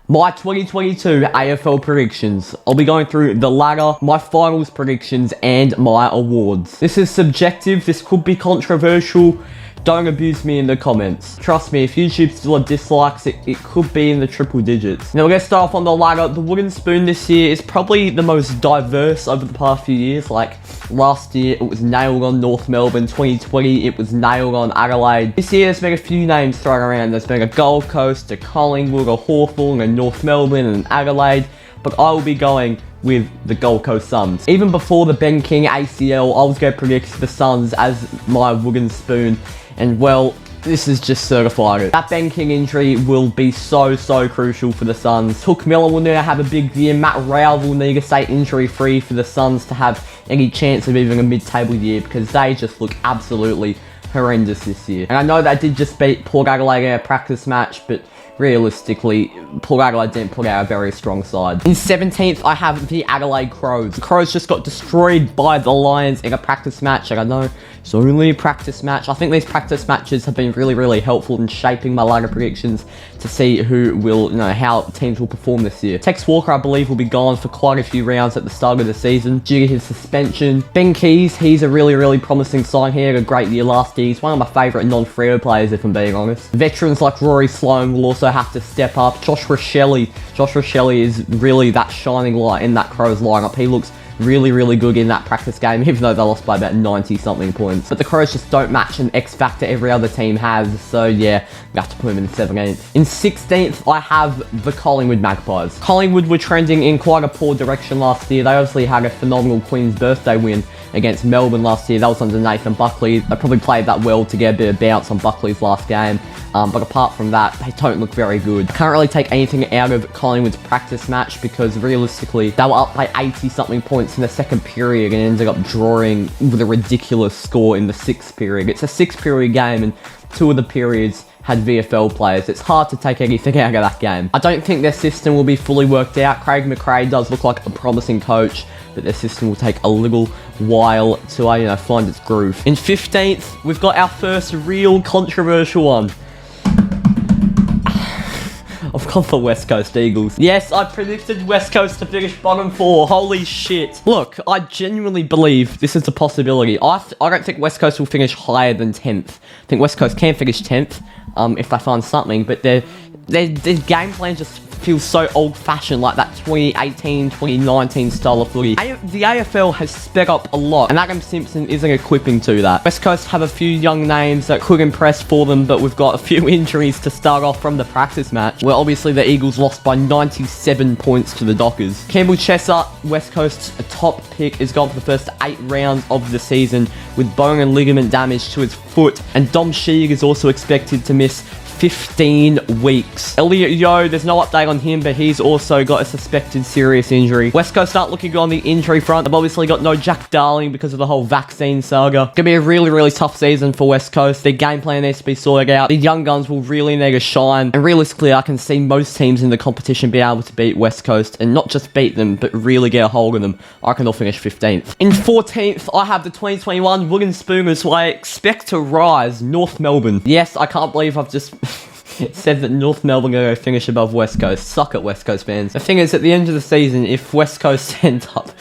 My 2022 AFL predictions. I'll be going through the ladder, my finals predictions, and my awards. This is subjective, this could be controversial. Don't abuse me in the comments. Trust me, if YouTube still have dislikes, it could be in the triple digits. Now we're going to start off on the ladder. The wooden spoon this year is probably the most diverse over the past few years. Like last year, it was nailed on North Melbourne. 2020, it was nailed on Adelaide. This year, there's been a few names thrown around. There's been a Gold Coast, a Collingwood, a Hawthorne, a North Melbourne, and Adelaide. But I will be going with the Gold Coast Suns. Even before the Ben King ACL, I was going to predict the Suns as my wooden spoon. And well, this is just certified it. That Ben King injury will be so crucial for the Suns. Hook Miller will need to have a big year. Matt Rowell will need to stay injury free for the Suns to have any chance of even a mid-table year, because they just look absolutely horrendous this year. And I know they did just beat Port Adelaide in a practice match, but realistically, Port Adelaide didn't put out a very strong side. In 17th, I have the Adelaide Crows. The Crows just got destroyed by the Lions in a practice match. Like, I know it's only a practice match. I think these practice matches have been really helpful in shaping my ladder predictions to see who will, how teams will perform this year. Tex Walker, I believe, will be gone for quite a few rounds at the start of the season due to his suspension. Ben Keys, he's a really promising sign here. Had a great year last year. He's one of my favourite non-Freo players, if I'm being honest. Veterans like Rory Sloane will also have to step up. Josh Rochelle is really that shining light in that Crows lineup. He looks really good in that practice game, even though they lost by about 90 something points. But the Crows just don't match an X factor every other team has, so yeah, we have to put him in 17th. In 16th, I have the Collingwood Magpies. Collingwood were trending in quite a poor direction last year. They obviously had a phenomenal Queen's Birthday win against Melbourne last year. That was under Nathan Buckley. They probably played that well to get a bit of bounce on Buckley's last game. But apart from that, they don't look very good. I can't really take anything out of Collingwood's practice match because realistically, they were up by 80 something points in the second period and ended up drawing with a ridiculous score in the 6th period. It's a 6-period game and 2 of the periods had VFL players. It's hard to take anything out of that game. I don't think their system will be fully worked out. Craig McRae does look like a promising coach, but their system will take a little while to find its groove. In 15th, we've got our first real controversial one. I've gone for West Coast Eagles. Yes, I predicted West Coast to finish bottom 4. Holy shit. Look, I genuinely believe this is a possibility. I don't think West Coast will finish higher than 10th. I think West Coast can finish 10th if they find something, but their game plan just feels so old-fashioned, like that 2018, 2019 style of footy. The AFL has sped up a lot, and Adam Simpson isn't equipping to that. West Coast have a few young names that could impress for them, but we've got a few injuries to start off from the practice match, where obviously the Eagles lost by 97 points to the Dockers. Campbell Chesser, West Coast's top pick, is gone for the first 8 rounds of the season with bone and ligament damage to his foot, and Dom Sheed is also expected to miss 15 weeks. Elliot Yeo, there's no update on him, but he's also got a suspected serious injury. West Coast aren't looking good on the injury front. They've obviously got no Jack Darling because of the whole vaccine saga. Gonna be a really tough season for West Coast. Their game plan needs to be sorted out. The young guns will really need to shine. And realistically, I can see most teams in the competition be able to beat West Coast, and not just beat them, but really get a hold of them. I reckon they'll finish 15th. In 14th, I have the 2021 Wooden Spooners, who I expect to rise, North Melbourne. Yes, I can't believe I've just said that North Melbourne are going to finish above West Coast. Suck it, West Coast fans. The thing is, at the end of the season, if West Coast ends up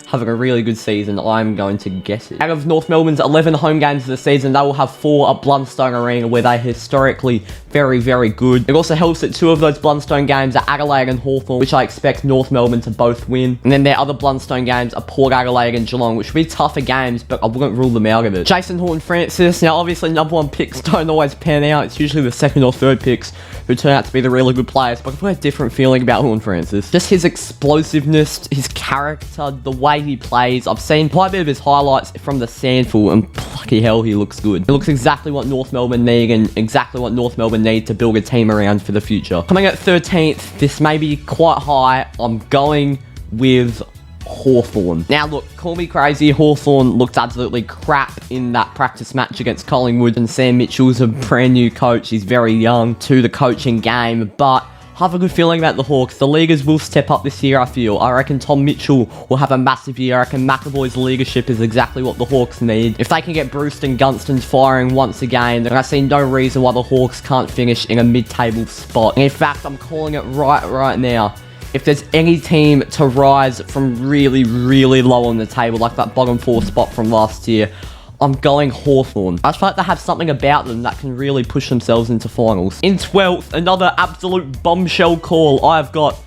having a really good season, I'm going to get it. Out of North Melbourne's 11 home games of the season, they will have 4 at Blundstone Arena, where they're historically very good. It also helps that 2 of those Blundstone games are Adelaide and Hawthorne, which I expect North Melbourne to both win. And then their other Blundstone games are Port Adelaide and Geelong, which will be tougher games, but I wouldn't rule them out of it. Jason Horton-Francis, now obviously number 1 picks don't always pan out. It's usually the 2nd or 3rd picks who turn out to be the really good players, but I've got a different feeling about Horton-Francis. Just his explosiveness, his character, the way he plays. I've seen quite a bit of his highlights from the Sandful, and bloody hell, he looks good. He looks exactly what North Melbourne need, and exactly what North Melbourne need to build a team around for the future. Coming at 13th, this may be quite high. I'm going with Hawthorne. Now look, call me crazy, Hawthorne looked absolutely crap in that practice match against Collingwood, and Sam Mitchell's a brand new coach. He's very young to the coaching game, but have a good feeling about the Hawks. The leaguers will step up this year, I feel. I reckon Tom Mitchell will have a massive year. I reckon McAvoy's leadership is exactly what the Hawks need. If they can get Bruce and Gunston firing once again, then I see no reason why the Hawks can't finish in a mid-table spot. And in fact, I'm calling it right now. If there's any team to rise from really low on the table, like that bottom 4 spot from last year, I'm going Hawthorne. I just feel like they have something about them that can really push themselves into finals. In 12th, another absolute bombshell call. I've got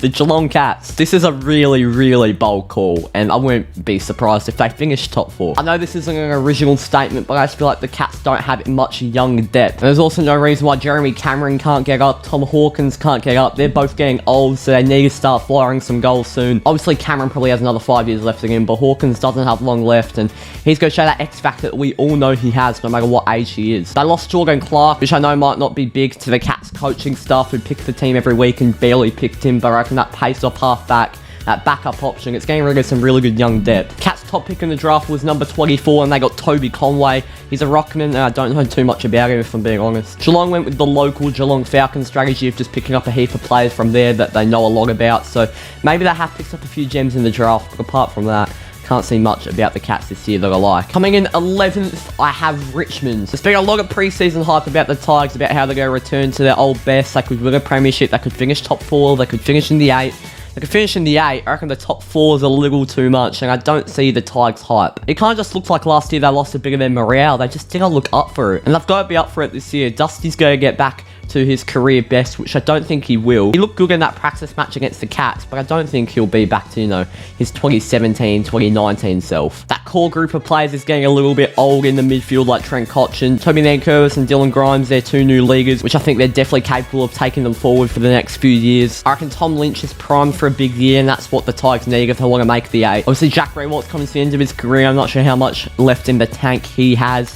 the Geelong Cats. This is a really bold call, and I won't be surprised if they finish top 4. I know this isn't an original statement, but I just feel like the Cats don't have much young depth. And there's also no reason why Jeremy Cameron can't get up, Tom Hawkins can't get up. They're both getting old, so they need to start firing some goals soon. Obviously, Cameron probably has another 5 years left in him, but Hawkins doesn't have long left, and he's going to show that X factor that we all know he has, no matter what age he is. They lost Jordan Clark, which I know might not be big to the Cats coaching staff who pick the team every week and barely picked him, but I reckon that pace-off halfback, that backup option, it's getting rid of some really good young depth. Cats' top pick in the draft was number 24, and they got Toby Conway. He's a rockman, and I don't know too much about him, if I'm being honest. Geelong went with the local Geelong Falcons strategy of just picking up a heap of players from there that they know a lot about, so maybe they have picked up a few gems in the draft, but apart from that, can't see much about the Cats this year that I like. Coming in 11th, I have Richmond. There's been a lot of preseason hype about the Tigers, about how they're going to return to their old best. They could win a premiership, they could finish top 4, they could finish in the 8. They could finish in the 8. I reckon the top 4 is a little too much, and I don't see the Tigers hype. It kind of just looks like last year they lost a bit of their morale. They just didn't look up for it. And they've got to be up for it this year. Dusty's going to get back to his career best, which I don't think he will. He looked good in that practice match against the Cats, but I don't think he'll be back to, his 2017, 2019 self. That core group of players is getting a little bit old in the midfield, like Trent Cotchin, Toby Nankervis and Dylan Grimes. They're 2 new leaguers, which I think they're definitely capable of taking them forward for the next few years. I reckon Tom Lynch is primed for a big year, and that's what the Tigers need if they want to make the 8. Obviously, Jack Greenwald's coming to the end of his career. I'm not sure how much left in the tank he has.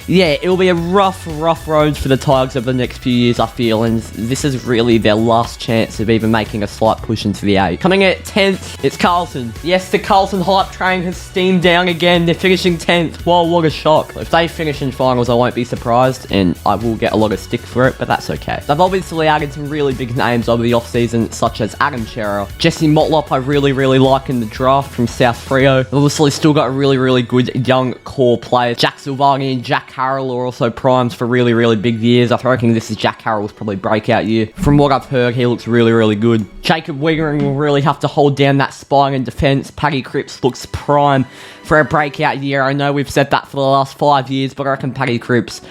Yeah, it'll be a rough road for the Tigers over the next few years, I feel, and this is really their last chance of even making a slight push into the 8. Coming at 10th, it's Carlton. Yes, the Carlton hype train has steamed down again. They're finishing 10th. Wow, what a shock. If they finish in finals, I won't be surprised, and I will get a lot of stick for it, but that's okay. They've obviously added some really big names over the offseason, such as Adam Chera. Jesse Motlop, I really like in the draft from South Freo. They've obviously still got a really good young core players. Jack Silvani and Jack Harrell are also primed for really big years. I'm reckon this is Jack Harrell's probably breakout year. From what I've heard, he looks really good. Jacob Wiggering will really have to hold down that spine in defence. Paddy Cripps looks prime for a breakout year. I know we've said that for the last 5 years, but I reckon Paddy Cripps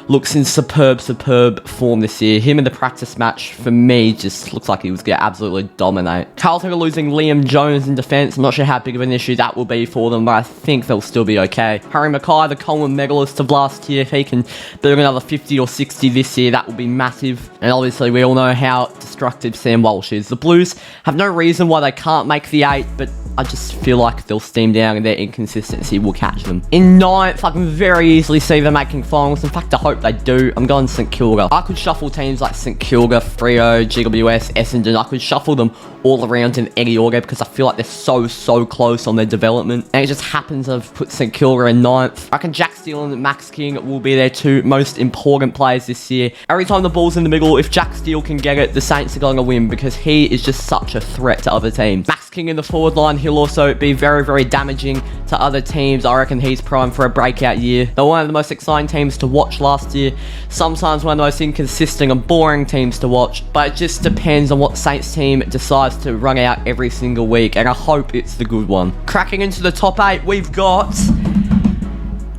looks in superb form this year. Him in the practice match, for me, just looks like he was going to absolutely dominate. Carlton are losing Liam Jones in defence. I'm not sure how big of an issue that will be for them, but I think they'll still be okay. Harry Mackay, the Coleman medalist of last year, if he can do another 50 or 60 this year, that will be massive. And obviously, we all know how destructive Sam Walsh is. The Blues have no reason why they can't make the 8, but I just feel like they'll steam down and their inconsistency will catch them. In 9th, I can very easily see them making finals. In fact, I hope they do. I'm going St Kilda. I could shuffle teams like St Kilda, Freo, GWS, Essendon. I could shuffle them all around in any order because I feel like they're so close on their development. And it just happens I've put St Kilda in 9th. I reckon Jack Steele and Max King will be their 2 most important players this year. Every time the ball's in the middle, if Jack Steele can get it, the Saints are going to win because he is just such a threat to other teams. Max King in the forward line, he'll also be very damaging to other teams. I reckon he's primed for a breakout year. They're one of the most exciting teams to watch last year. Sometimes one of the most inconsistent and boring teams to watch, but it just depends on what Saints team decides to run out every single week, and I hope it's the good one. Cracking into the top 8, we've got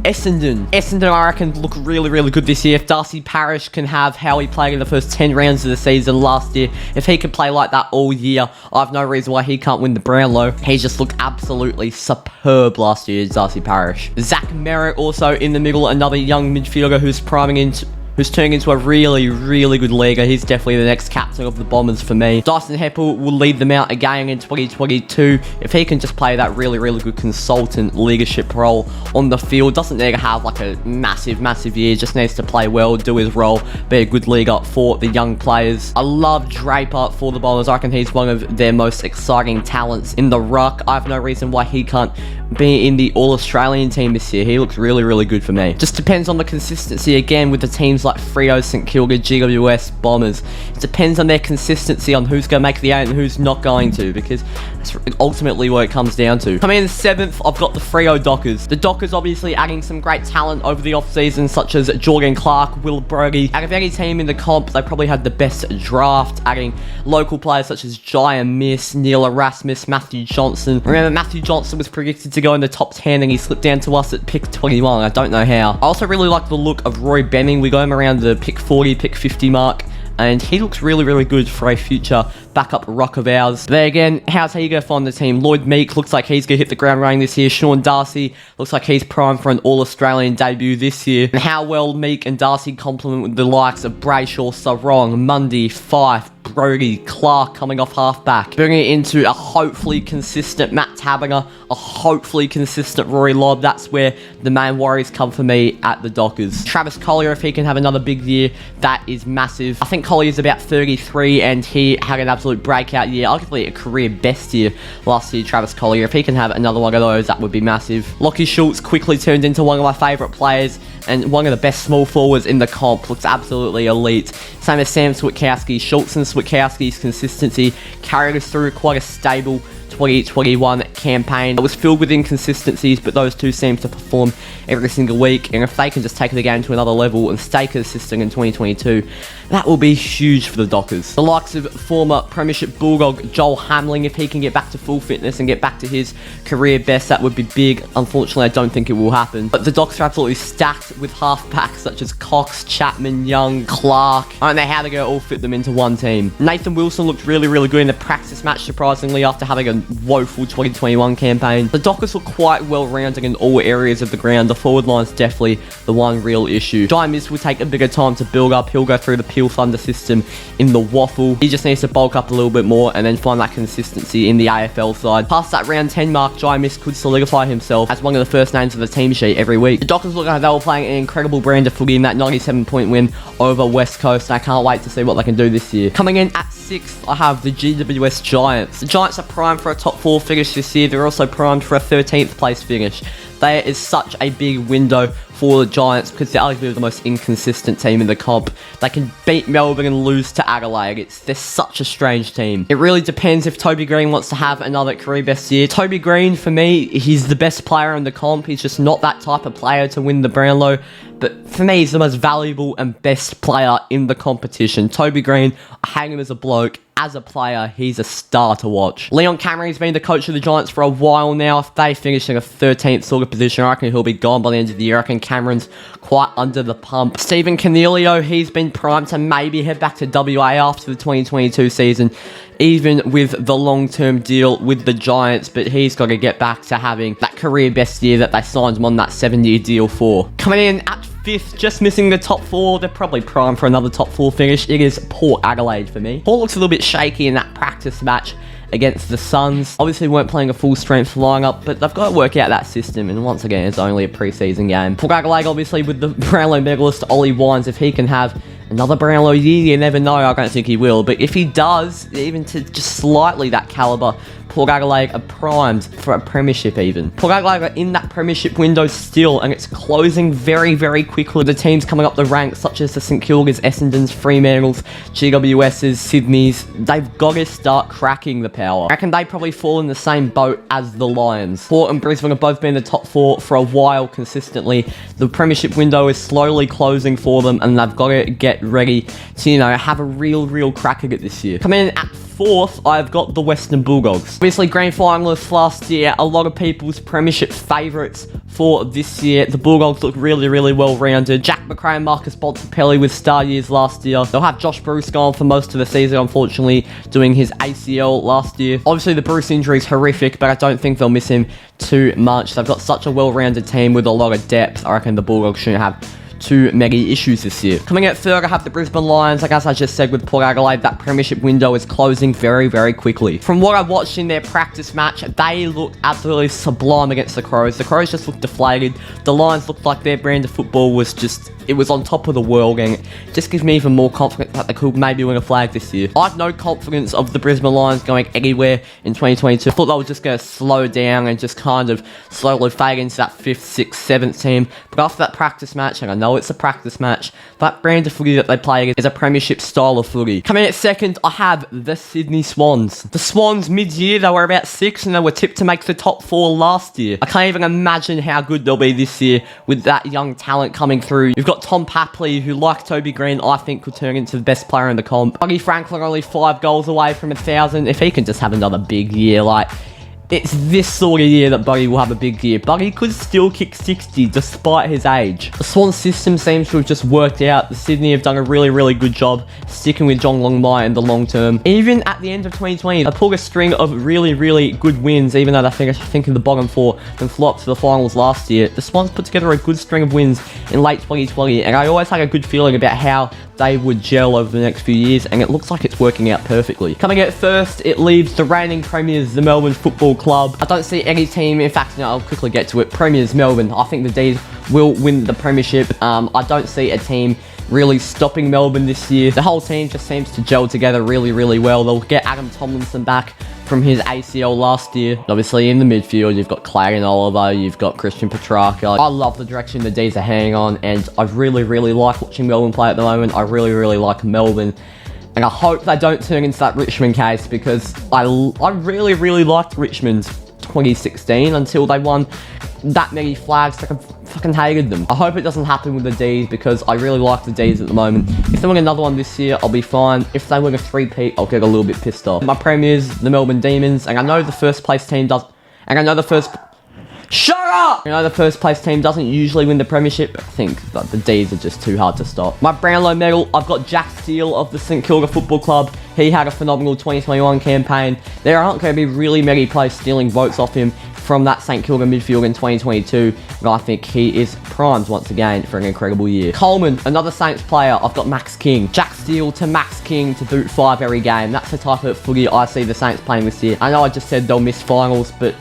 Essendon. Essendon, I reckon, look really good this year. If Darcy Parish can have how he played in the first 10 rounds of the season last year, if he can play like that all year, I have no reason why he can't win the Brownlow. He just looked absolutely superb last year, Darcy Parish. Zach Merritt also in the middle, another young midfielder who's turning into a really good leaguer. He's definitely the next captain of the Bombers for me. Dyson Heppel will lead them out again in 2022. If he can just play that really good consultant leadership role on the field, doesn't need to have like a massive year, just needs to play well, do his role, be a good leaguer for the young players. I love Draper for the Bombers. I reckon he's one of their most exciting talents in the ruck. I have no reason why he can't be in the All-Australian team this year. He looks really good for me. Just depends on the consistency again with the teams like Freo, St Kilda, GWS, Bombers. It depends on their consistency on who's going to make the 8 and who's not going to, because that's ultimately what it comes down to. Coming in 7th, I've got the Freo Dockers. The Dockers obviously adding some great talent over the off-season, such as Jordan Clark, Will Brody. Out of any team in the comp, they probably had the best draft, adding local players such as Jai Miss, Neil Erasmus, Matthew Johnson. Remember, Matthew Johnson was predicted to go in the top 10 and he slipped down to us at pick 21. I don't know how. I also really like the look of Roy Benning. We got him around the pick 40, pick 50 mark, and he looks really, really good for a future backup rock of ours. There again, how's he going to find the team? Lloyd Meek looks like he's going to hit the ground running this year. Sean Darcy looks like he's primed for an All-Australian debut this year. And how well Meek and Darcy complement with the likes of Brayshaw, Sarong, Mundy, Fife, Brody, Clark coming off halfback. Bringing it into a hopefully consistent Matt Taberner, a hopefully consistent Rory Lobb. That's where the main worries come for me at the Dockers. Travis Collier, if he can have another big year, that is massive. I think Collier's about 33 and he had an absolute breakout year, arguably a career best year last year, Travis Collier. If he can have another one of those, that would be massive. Lockie Schultz quickly turned into one of my favourite players and one of the best small forwards in the comp. Looks absolutely elite. Same as Sam Switkowski. Schultz and Switkowski's consistency carried us through quite a stable 2021 campaign. It was filled with inconsistencies, but those two seem to perform every single week, and if they can just take the game to another level and stay consistent in 2022, that will be huge for the Dockers. The likes of former Premiership Bulldog Joel Hamling, if he can get back to full fitness and get back to his career best, that would be big. Unfortunately, I don't think it will happen. But the Dockers are absolutely stacked with half-backs such as Cox, Chapman, Young, Clark. I don't know how they're going to all fit them into one team. Nathan Wilson looked really, really good in the practice match, surprisingly, after having a woeful 2021 campaign. The Dockers look quite well-rounded in all areas of the ground. The forward line's definitely the one real issue. Jai Miss will take a bigger time to build up. He'll go through the Peel Thunder system in the waffle. He just needs to bulk up a little bit more and then find that consistency in the AFL side. Past that round 10 mark, Jai Miss could solidify himself as one of the first names of the team sheet every week. The Dockers look like they were playing an incredible brand of footy in that 97-point win over West Coast, and I can't wait to see what they can do this year. Coming in at 6th, I have the Gws Giants. The Giants are primed for a top 4 finish this year. They're also primed for a 13th place finish. There is such a big window for the Giants because they're arguably the most inconsistent team in the comp. They can beat Melbourne and lose to Adelaide. They're such a strange team. It really depends if Toby Green wants to have another career best year. Toby Green, for me, he's the best player in the comp. He's just not that type of player to win the Brownlow. But for me, he's the most valuable and best player in the competition. Toby Green, I hate him as a bloke. As a player, he's a star to watch. Leon Cameron's been the coach of the Giants for a while now. If they finish in a 13th sort of position, I reckon he'll be gone by the end of the year. I reckon Cameron's quite under the pump. Stephen Cornelio, he's been primed to maybe head back to WA after the 2022 season, even with the long-term deal with the Giants, but he's got to get back to having that career best year that they signed him on that 7-year deal for. Coming in at 5th, just missing the top 4. They're probably primed for another top 4 finish. It is Port Adelaide for me. Port looks a little bit shaky in that practice match against the Suns. Obviously weren't playing a full strength lineup, but they've got to work out that system, and once again, it's only a pre-season game. Port Adelaide, obviously, with the Brownlow medalist Ollie Wines, if he can have another Brownlow year, you never know. I don't think he will, but if he does, even to just slightly that calibre, Port Adelaide are primed for a premiership even. Port Adelaide are in that premiership window still, and it's closing very, very quickly. The teams coming up the ranks, such as the St Kildas, Essendons, Fremantles, GWS's, Sydney's, they've got to start cracking the power. I reckon they probably fall in the same boat as the Lions. Port and Brisbane have both been in the top 4 for a while consistently. The premiership window is slowly closing for them, and they've got to get ready to, have a real crack at it this year. Coming in at 4th, I've got the Western Bulldogs. Obviously, grand finalists last year, a lot of people's premiership favourites for this year. The Bulldogs look really well-rounded. Jack McRae and Marcus Bontempelli with star years last year. They'll have Josh Bruce gone for most of the season, unfortunately, doing his ACL last year. Obviously, the Bruce injury is horrific, but I don't think they'll miss him too much. They've got such a well-rounded team with a lot of depth. I reckon the Bulldogs shouldn't have too many issues this year. Coming out third, I have the Brisbane Lions. Like as I just said with Port Adelaide, that premiership window is closing very quickly. From what I watched in their practice match, they looked absolutely sublime against the Crows. The Crows just looked deflated. The Lions looked like their brand of football was just it was on top of the world, and it just gives me even more confidence that they could maybe win a flag this year. I have no confidence of the Brisbane Lions going anywhere in 2022. I thought they were just going to slow down and just kind of slowly fade into that 5th, 6th, 7th team. But after that practice match, and I know it's a practice match, that brand of footy that they play is a Premiership style of footy. Coming in at second, I have the Sydney Swans. The Swans mid-year, they were about 6th and they were tipped to make the top 4 last year. I can't even imagine how good they'll be this year with that young talent coming through. You've got Tom Papley, who, like Toby Green, I think could turn into the best player in the comp. Buddy Franklin only 5 goals away from 1,000. If he can just have another big year, like, it's this sort of year that Buddy will have a big year. Buddy could still kick 60 despite his age. The Swan system seems to have just worked out. The Sydney have done a really, really good job sticking with John Longmire in the long term. Even at the end of 2020, they pulled a string of really, really good wins, even though they finished, I think, in the bottom 4 and flopped to the finals last year. The Swans put together a good string of wins in late 2020, and I always had a good feeling about how they would gel over the next few years, and it looks like it's working out perfectly. Coming out first, it leaves the reigning premiers, the Melbourne Football Club. I don't see any team, in fact, no, I'll quickly get to it. Premiers, Melbourne. I think the D's will win the Premiership. I don't see a team really stopping Melbourne this year. The whole team just seems to gel together really, really well. They'll get Adam Tomlinson back from his ACL last year. Obviously, in the midfield, you've got Clayton Oliver, you've got Christian Petrarca. I love the direction the D's are heading on, and I really, really like watching Melbourne play at the moment. I really, really like Melbourne, and I hope they don't turn into that Richmond case, because I really, really liked Richmond 2016 until they won that many flags. I fucking hated them. I hope it doesn't happen with the D's, because I really like the D's at the moment. If they win another one this year, I'll be fine. If they win a 3-peat, I'll get a little bit pissed off. My premiers, the Melbourne Demons, and I know the first place team does... And I know the first... Shut up! You know, the first place team doesn't usually win the Premiership, but I think that the D's are just too hard to stop. My Brownlow medal, I've got Jack Steele of the St Kilda Football Club. He had a phenomenal 2021 campaign. There aren't going to be really many players stealing votes off him from that St Kilda midfield in 2022, and I think he is primed once again for an incredible year. Coleman, another Saints player, I've got Max King. Jack Steele to Max King to boot 5 every game. That's the type of footy I see the Saints playing this year. I know I just said they'll miss finals, but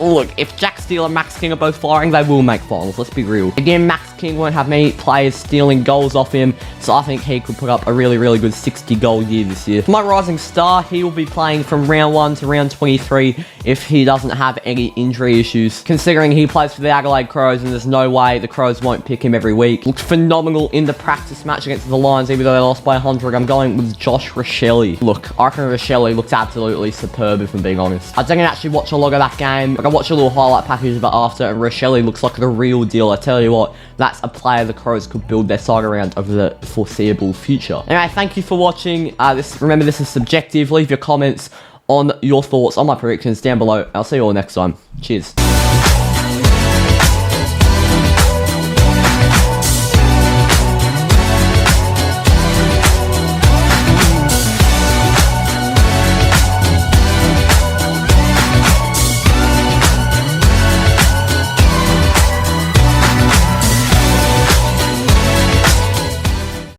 look, if Jack Steele and Max King are both firing, they will make finals, let's be real. Again, Max King won't have many players stealing goals off him, so I think he could put up a really, really good 60-goal year this year. For my rising star, he will be playing from round 1 to round 23 if he doesn't have any injury issues. Considering he plays for the Adelaide Crows, and there's no way the Crows won't pick him every week. Looked phenomenal in the practice match against the Lions, even though they lost by 100. I'm going with Josh Rochelle. Look, I reckon Rochelle looked absolutely superb, if I'm being honest. I didn't actually watch a lot of that game. Like, I watched a little highlight package of it after, and Rochelle looks like the real deal. I tell you what, that's a player the Crows could build their side around over the foreseeable future. Anyway, thank you for watching. Remember, this is subjective. Leave your comments on your thoughts on my predictions down below. I'll see you all next time. Cheers.